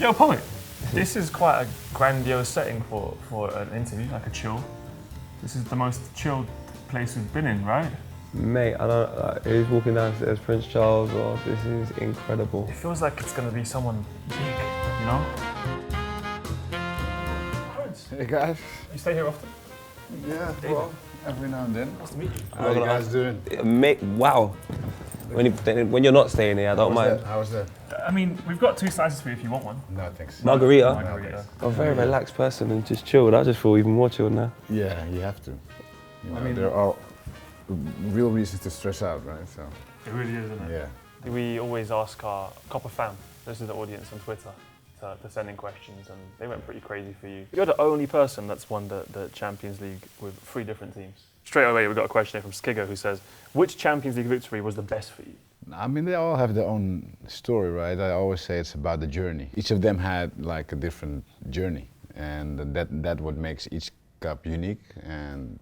Yo, Poet, this is quite a grandiose setting for an interview, like a chill. This is the most chilled place we've been in, right? Mate, I don't who's walking downstairs, Prince Charles, or this is incredible. It feels like it's gonna be someone big, you know? Hey guys. You stay here often? Yeah, well, every now and then. Nice to meet you. How are you guys doing? Mate, wow. When you're not staying here, I don't mind. How was that? I mean, we've got 2 slices for you if you want one. No, thanks. Margarita. Margarita. I'm a very relaxed person and just chilled. I just feel even more chilled now. Yeah, you have to. You know, I mean, there are real reasons to stress out, right? So. It really is, isn't it? Yeah. We always ask our Copper fam, this is the audience on Twitter, to send in questions, and they went pretty crazy for you. You're the only person that's won the Champions League with 3 different teams. Straight away, we've got a question here from Skiggo who says, which Champions League victory was the best for you? I mean, they all have their own story, right? I always say it's about the journey. Each of them had like a different journey, and that what makes each cup unique. And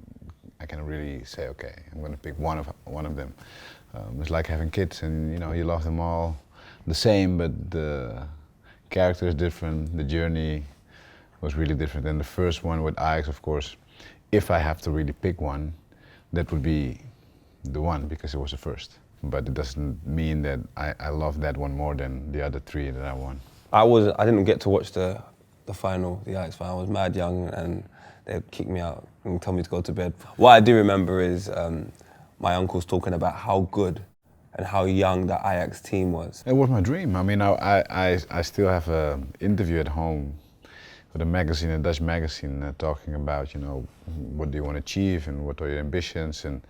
I can really say, okay, I'm going to pick one of them. It's like having kids, and you love them all the same, but the character is different. The journey was really different. And the first one with Ajax, of course, if I have to really pick one, that would be the one because it was the first. But it doesn't mean that I love that one more than the other 3 that I won. I didn't get to watch the final, the Ajax final. I was mad young and they kicked me out and told me to go to bed. What I do remember is my uncles talking about how good and how young the Ajax team was. It was my dream. I mean, I still have an interview at home with a magazine, a Dutch magazine, talking about, what do you want to achieve and what are your ambitions. And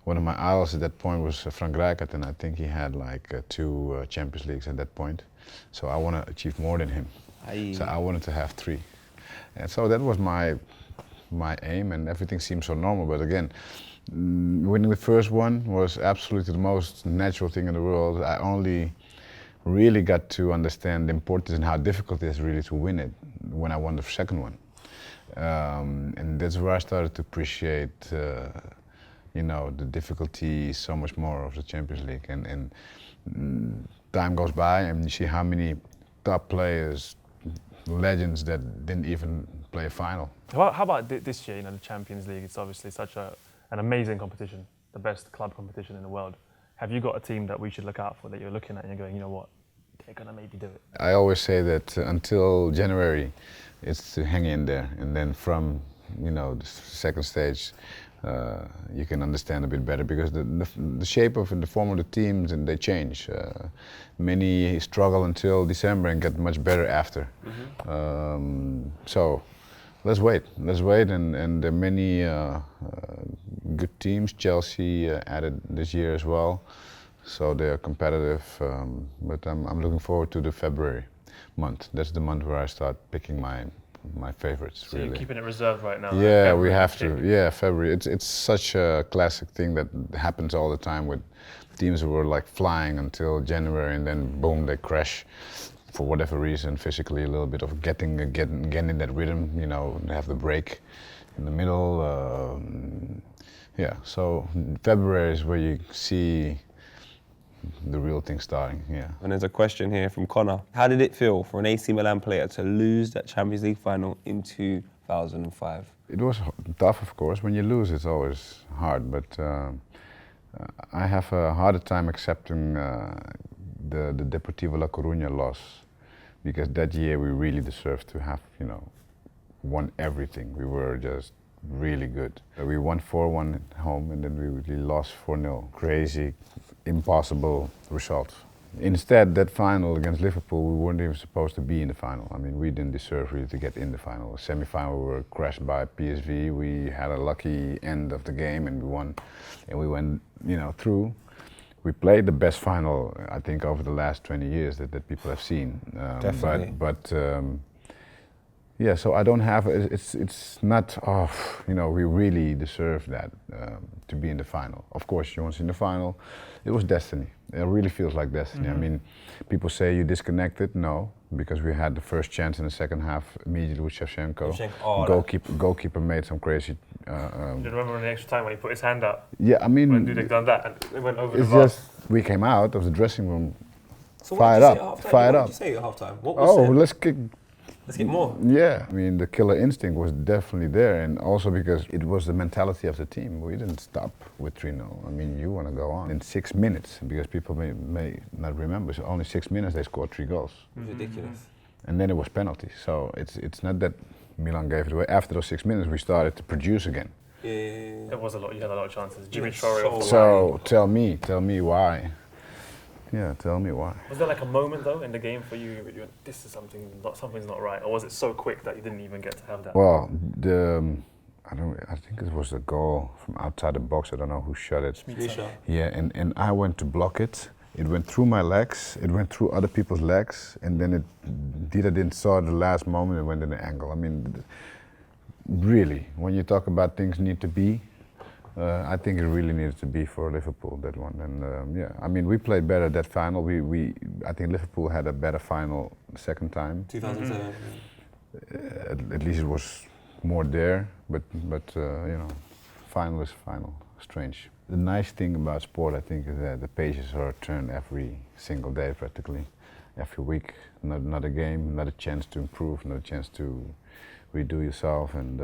one of my idols at that point was Frank Rijkaard, and I think he had like 2 Champions Leagues at that point. So I want to achieve more than him. So I wanted to have 3. And so that was my aim, and everything seemed so normal. But again, winning the first one was absolutely the most natural thing in the world. I only really got to understand the importance and how difficult it is really to win it when I won the second one. And that's where I started to appreciate, the difficulty so much more of the Champions League. And time goes by, and you see how many top players, legends that didn't even play a final. How about this year? The Champions League. It's obviously such an amazing competition, the best club competition in the world. Have you got a team that we should look out for that you're looking at and you're going, you know what, they're gonna maybe do it? I always say that until January, it's to hang in there, and then from the second stage, you can understand a bit better because the shape of and the form of the teams and they change. Many struggle until December and get much better after. Mm-hmm. So let's wait, and there are many good teams. Chelsea added this year as well, so they are competitive. But I'm looking forward to the February month. That's the month where I start picking my favorites. So really. You're keeping it reserved right now? Yeah, we have to. Yeah, February. It's such a classic thing that happens all the time with teams who were like flying until January, and then boom, they crash for whatever reason, physically a little bit of getting in that rhythm. They have the break in the middle. Yeah, so February is where you see the real thing starting, yeah. And there's a question here from Connor. How did it feel for an AC Milan player to lose that Champions League final in 2005? It was tough, of course. When you lose, it's always hard, but I have a harder time accepting the Deportivo La Coruña loss, because that year we really deserved to have, won everything. We were just really good. We won 4-1 at home, and then we really lost 4-0. Crazy, impossible result. Instead, that final against Liverpool, we weren't even supposed to be in the final. I mean, we didn't deserve really to get in the final. The semi-final, we were crushed by PSV. We had a lucky end of the game, and we won. And we went, through. We played the best final, I think, over the last 20 years that people have seen. Definitely. But yeah, so I don't have, it's not, we really deserve that, to be in the final. Of course, once in the final, it was destiny. It really feels like destiny. Mm-hmm. I mean, people say you disconnected. No, because we had the first chance in the second half immediately with Shevchenko. Goalkeeper made some crazy. Do you remember in the extra time when he put his hand up? Yeah, I mean. When Dudek done that and it went over the bar? It's just, we came out of the dressing room So fired what up, did you say at halftime? fired What up. did you say at halftime? What was said? Let's get more. Yeah, I mean, the killer instinct was definitely there, and also because it was the mentality of the team. We didn't stop with 3-0. I mean, you want to go on. In 6 minutes, because people may not remember, so only 6 minutes they scored 3 goals. Ridiculous. And then it was penalties. So it's not that Milan gave it away. After those 6 minutes, we started to produce again. Yeah. There was a lot. You had a lot of chances. Jimmy Yeah, Traore off the So tell me why. Yeah, tell me why. Was there like a moment though in the game for you? You went, this is something's not right, or was it so quick that you didn't even get to have that? Well, I think it was a goal from outside the box. I don't know who shot it. Yeah, and I went to block it. It went through my legs. It went through other people's legs, and then Dida didn't saw the last moment. It went in the angle. I mean, really, when you talk about things need to be. I think it really needed to be for Liverpool, that one. And yeah, I mean, we played better that final. I think Liverpool had a better final the second time. 2007. At least it was more there, but you know, final is final. Strange. The nice thing about sport, I think, is that the pages are turned every single day, practically, every week. Another game, another chance to improve, another chance to redo yourself, and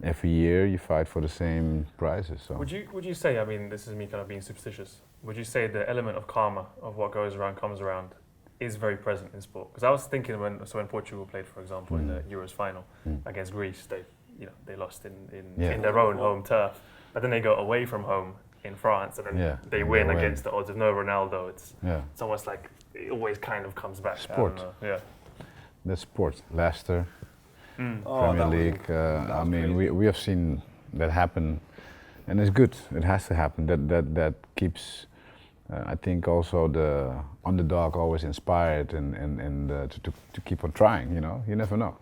every year you fight for the same prizes. So. Would you say? I mean, this is me kind of being superstitious. Would you say the element of karma, of what goes around comes around, is very present in sport? Because I was thinking when Portugal played, for example, in the Euros final against Greece, they lost in their own home turf, but then they go away from home in France, and then they win against the odds of no Ronaldo. It's almost like it always kind of comes back. Sport. Yeah. That's sport. Leicester. Premier League. I mean, we have seen that happen, and it's good. It has to happen. That keeps, I think, also the underdog always inspired and to keep on trying. You know, you never know.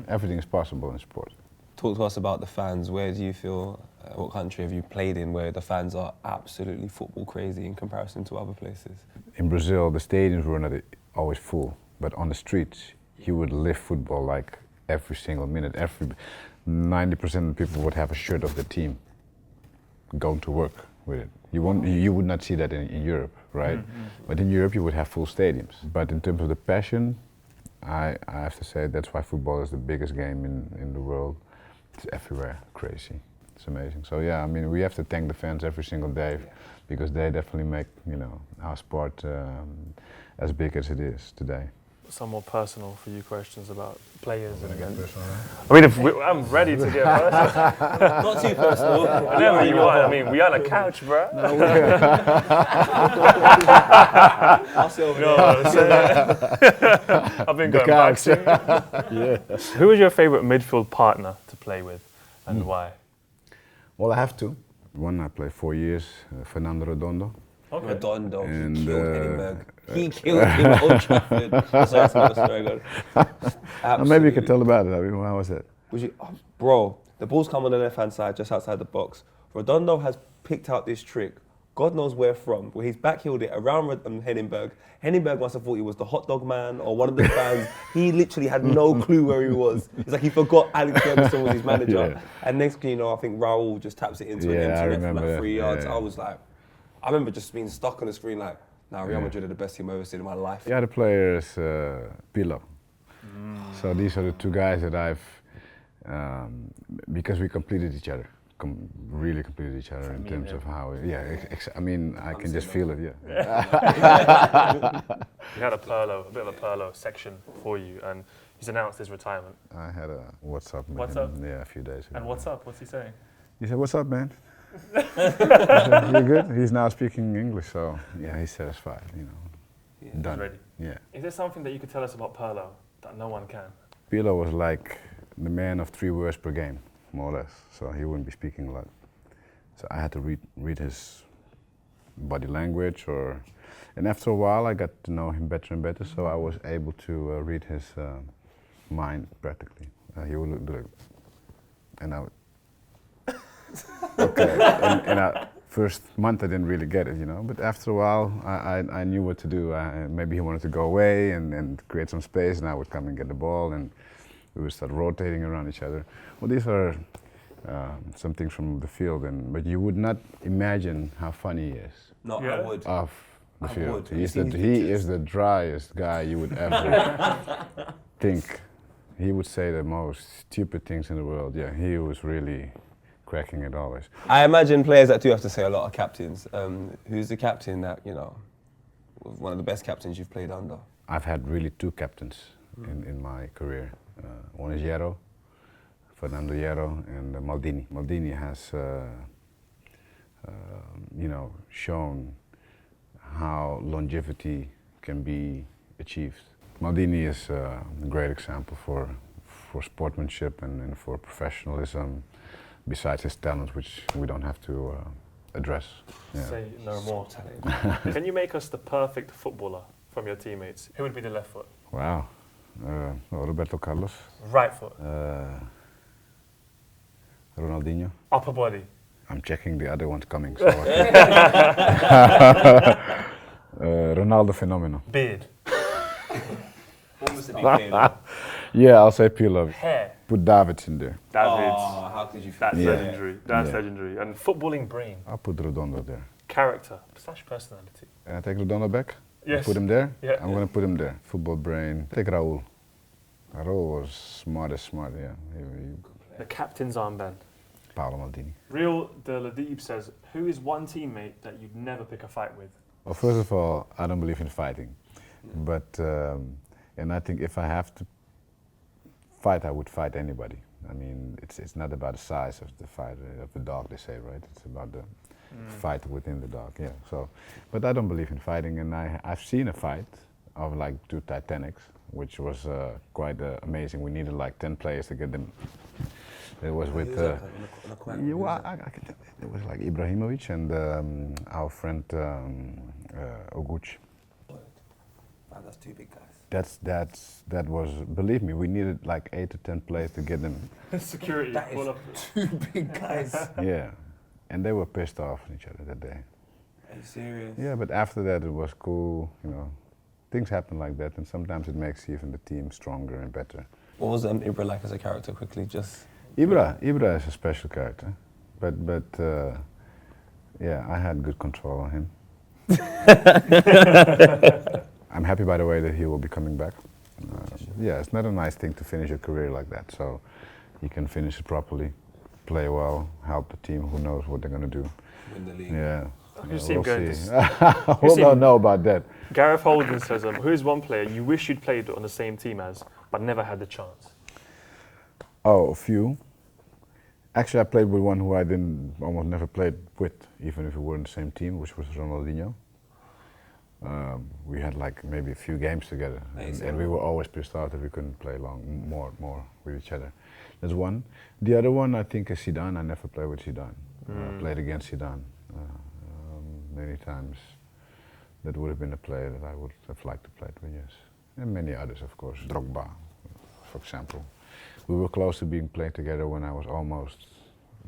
Everything is possible in sport. Talk to us about the fans. Where do you feel? What country have you played in where the fans are absolutely football crazy in comparison to other places? In Brazil, the stadiums were not always full, but on the streets, you would live football like. Every single minute, 90% of people would have a shirt of the team going to work with it. You would not see that in Europe, right? But in Europe you would have full stadiums. But in terms of the passion, I have to say that's why football is the biggest game in the world. It's everywhere, crazy. It's amazing. So yeah, I mean, we have to thank the fans every single day because they definitely make, you know, our sport as big as it is today. Some more personal for you questions about players and again. I mean, I'm ready to get personal. Not too personal. Whatever you want. I mean, we on a couch, bro. I'll sit over I've been going boxing. Who was your favourite midfield partner to play with, and why? Well, I have to. One I played 4 years, Fernando Redondo. Okay. Redondo, And, he killed Edinburgh. He killed him at Old Trafford. Sorry, maybe you can tell about it. I mean, how was that? Bro, the ball's come on the left-hand side, just outside the box. Redondo has picked out this trick, God knows where from, where he's backheeled it around Henningsberg. Henningsberg must have thought he was the hot dog man or one of the fans. He literally had no clue where he was. It's like he forgot Alex Ferguson was his manager. And next thing you know, I think Raul just taps it into an empty net from like 3 yards. I was like, I remember just being stuck on the screen like, nah, Real Madrid are the best team I've ever seen in my life. The other player is Pirlo. So these are the two guys that I've, because we completed each other, really completed each other in terms of how, I mean, I can just feel it, We had a bit of a Pirlo section for you, and he's announced his retirement. I had a WhatsApp with him, a few days ago. And what's up? What's he saying? He said, "What's up, man?" I said, "You good?" He's now speaking English, so yeah, he's satisfied, you know. Done. He's ready. Yeah. Is there something that you could tell us about Pirlo that no one can? Pirlo was like the man of 3 words per game, more or less. So he wouldn't be speaking a lot. So I had to read his body language, and after a while I got to know him better and better. So I was able to read his mind practically. He would look, and I would. Okay. And first month I didn't really get it, you know. But after a while I knew what to do. Maybe he wanted to go away and create some space, and I would come and get the ball, and we would start rotating around each other. Well, these are some things from the field, but you would not imagine how funny he is. No, I would. the I field. would. Have you seen his He pictures? is the driest guy you would ever think. He would say the most stupid things in the world. Yeah, he was really cracking it always. I imagine players that do have to say a lot of captains. Who's the captain that, you know, was one of the best captains you've played under? I've had really two captains in my career. One is Hierro, Fernando Hierro, and Maldini. Maldini has, you know, shown how longevity can be achieved. Maldini is a great example for sportsmanship and for professionalism, besides his talent, which we don't have to address. Yeah. Say no more. Can you make us the perfect footballer from your teammates? Who would be the left foot? Wow. Roberto Carlos. Right foot. Ronaldinho. Upper body. I'm checking the other ones coming. So Ronaldo Fenomeno. Beard. What must it be Pirlo? Yeah, I'll say Pirlo. Hair. Put Davids in there. Davids. Oh, how could you That's forget? legendary. That's Yeah. legendary. And footballing brain. I'll put Redondo there. Character. / personality. Can I take Redondo back? Yes. Put him there? Yeah. I'm going to put him there. Football brain. Take Raul. Raul was smart as smart, yeah. The captain's armband. Paolo Maldini. Real De Ladib says, who is one teammate that you'd never pick a fight with? Well, first of all, I don't believe in fighting. But, and I think if I have to fight, I would fight anybody. I mean, it's not about the size of the fight, of the dog, they say, right? It's about the fight within the dog, yeah. So, but I don't believe in fighting, and I've seen a fight of like 2 Titanics, which was quite amazing. We needed like 10 players to get them. It was with, it was like Ibrahimovic and our friend Oguch. That's 2 big guys. That was, believe me, we needed like 8 to 10 players to get them. Security. That Pull is up. 2 big guys. Yeah, and they were pissed off at each other that day. Are you serious? Yeah, but after that it was cool, you know. Things happen like that, and sometimes it makes even the team stronger and better. What was Ibra like as a character, quickly, just? Ibra is a special character, but yeah, I had good control on him. I'm happy, by the way, that he will be coming back. Yeah, it's not a nice thing to finish your career like that, so you can finish it properly, play well, help the team who knows what they're going to do. Win the league. Yeah. You seem good. We don't know about that. Gareth Holden says, who's one player you wish you'd played on the same team as, but never had the chance? Oh, a few. Actually, I played with one who I almost never played with, even if we were in the same team, which was Ronaldinho. We had like maybe a few games together, and we were always pissed off that we couldn't play more with each other. That's one. The other one, I think, is Zidane. I never played with Zidane. I played against Zidane many times. That would have been a player that I would have liked to play with, yes. And many others, of course. Drogba, for example. We were close to being playing together when I was almost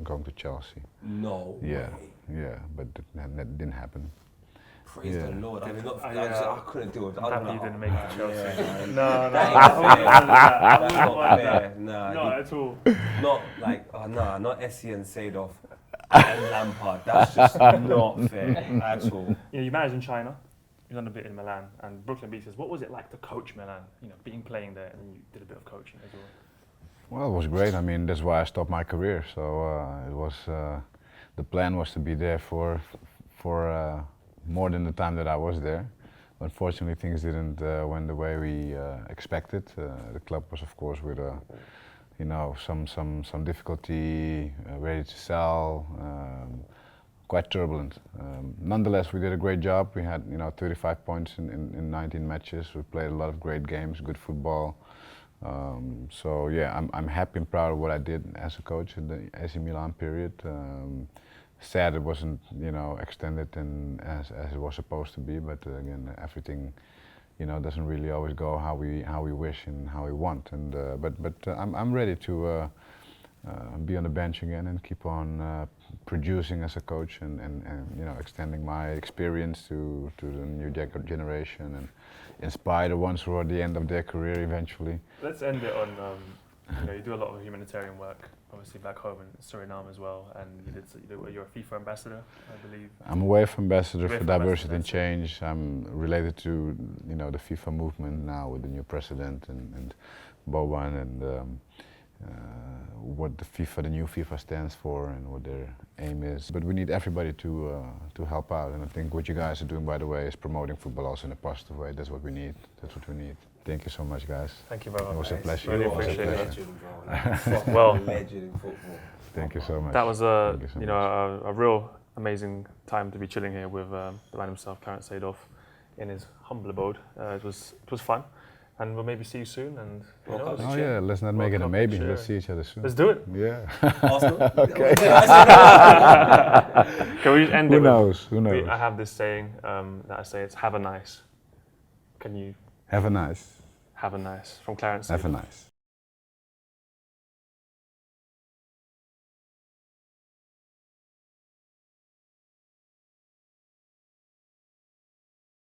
going to Chelsea. No Yeah, way. yeah, but that didn't happen. Praise Yeah. the Lord. I mean, not, Yeah. I couldn't do it. I'm happy you didn't make it to Chelsea. Yeah, No, That I ain't wouldn't fair. do that. I That's wouldn't not like fair. that. Nah, Not at all. not like, not Essie and Seedorf and Lampard. That's just not fair at all. You know, you managed in China, you've done a bit in Milan, and Brooklyn Beat says, what was it like to coach Milan? You know, playing there, and then you did a bit of coaching as well. Well, it was great. I mean, that's why I stopped my career. So it was, the plan was to be there for more than the time that I was there. Unfortunately, things didn't went the way we expected. The club was, of course, with you know, some difficulty, ready to sell, quite turbulent. Nonetheless, we did a great job. We had, you know, 35 points in 19 matches. We played a lot of great games, good football. So yeah, I'm happy and proud of what I did as a coach in the AC Milan period. Sad it wasn't, you know, extended and as it was supposed to be, but again, everything, you know, doesn't really always go how we wish and how we want. And but I'm ready to be on the bench again and keep on producing as a coach and you know, extending my experience to the new generation and inspire the ones who are at the end of their career eventually. Let's end it on you do a lot of humanitarian work, obviously back home in Suriname as well, and you're a FIFA ambassador, I believe. I'm a WAVE ambassador for WAVE diversity and ambassador, change. I'm related to the FIFA movement now with the new president and Boban and what the new FIFA stands for and what their aim is. But we need everybody to help out, and I think what you guys are doing, by the way, is promoting football also in a positive way. That's what we need. That's what we need. Thank you so much, guys. Thank you very much. It was a pleasure. Really It was a appreciate pleasure. it. Well, legend in football. Thank you so much. that was Thank you so much. a real amazing time to be chilling here with the man himself, Clarence Seedorf, in his humble abode. It was fun, and we'll maybe see you soon. And who knows? Oh yeah, let's not make it a World Cup maybe. share. Let's see each other soon. Let's do it. Yeah. Arsenal? Okay. Can we end Who it? knows? Who knows? I have this saying that I say, it's have a nice. Can you Have a nice. have a nice from Clarence? Have a Seedorf. nice.